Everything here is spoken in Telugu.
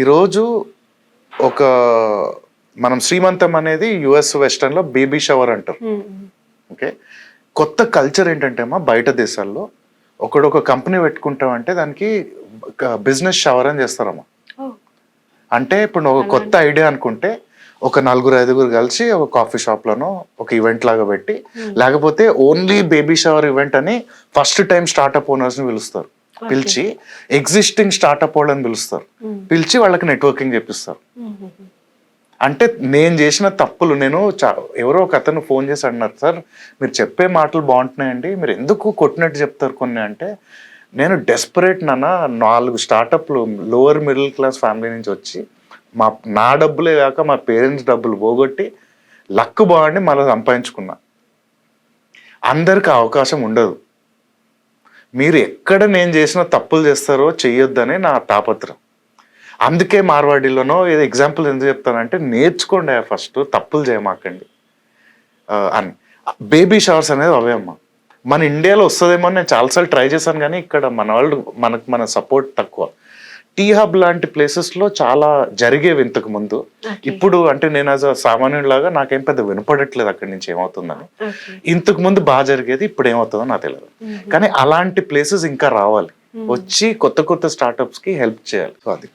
ఈరోజు ఒక మనం శ్రీమంతం అనేది యుఎస్ వెస్టర్న్లో బేబీ షవర్ అంటారు. ఓకే, కొత్త కల్చర్ ఏంటంటే అమ్మా బయట దేశాల్లో ఒక కంపెనీ పెట్టుకుంటామంటే దానికి బిజినెస్ షవర్ అని చేస్తారమ్మా. అంటే ఇప్పుడు నువ్వు ఒక కొత్త ఐడియా అనుకుంటే ఒక 4-5 కలిసి ఒక కాఫీ షాప్లోనో ఒక ఈవెంట్ లాగా పెట్టి, లేకపోతే ఓన్లీ బేబీ షవర్ ఈవెంట్ అని ఫస్ట్ టైం స్టార్ట్అప్ ఓనర్స్ని పిలుస్తారు. పిలిచి ఎగ్జిస్టింగ్ స్టార్ట్అప్ వాళ్ళని పిలుస్తారు, పిలిచి వాళ్ళకి నెట్వర్కింగ్ చేపిస్తారు. అంటే నేను చేసిన తప్పులు ఎవరో ఒక అతను ఫోన్ చేసి అన్నారు, సార్ మీరు చెప్పే మాటలు బాగుంటున్నాయండి, మీరు ఎందుకు కొట్టినట్టు చెప్తారు కొన్ని అంటే, నేను డెస్పరేట్ నాన్న 4 స్టార్టప్లు లోవర్ మిడిల్ క్లాస్ ఫ్యామిలీ నుంచి వచ్చి నా డబ్బులే కాక మా పేరెంట్స్ డబ్బులు పోగొట్టి లక్ బాగుండి మళ్ళీ సంపాదించుకున్నా. అందరికి అవకాశం ఉండదు. మీరు ఎక్కడ నేను చేసిన తప్పులు చేస్తారో చెయ్యొద్దనే నా తాపత్రం. అందుకే మార్వాడీలోనో ఏదో ఎగ్జాంపుల్ ఎందుకు చెప్తానంటే, నేర్చుకోండి ఫస్ట్, తప్పులు చేయమాకండి అని. బేబీ షవర్స్ అనేది అవే అమ్మ. మన ఇండియాలో వస్తుందేమో నేను చాలాసార్లు ట్రై చేశాను, కానీ ఇక్కడ మన సపోర్ట్ తక్కువ. టీ హబ్ లాంటి ప్లేసెస్లో చాలా జరిగేవి ఇంతకు ముందు. ఇప్పుడు అంటే నేను యాజ్ అ సామాన్యులాగా నాకేం పెద్ద వినపడట్లేదు అక్కడి నుంచి ఏమవుతుందని. ఇంతకు ముందు బాగా జరిగేది, ఇప్పుడు ఏమవుతుందో నాకు తెలియదు. కానీ అలాంటి ప్లేసెస్ ఇంకా రావాలి, వచ్చి కొత్త స్టార్టప్స్ కి హెల్ప్ చేయాలి. సో అది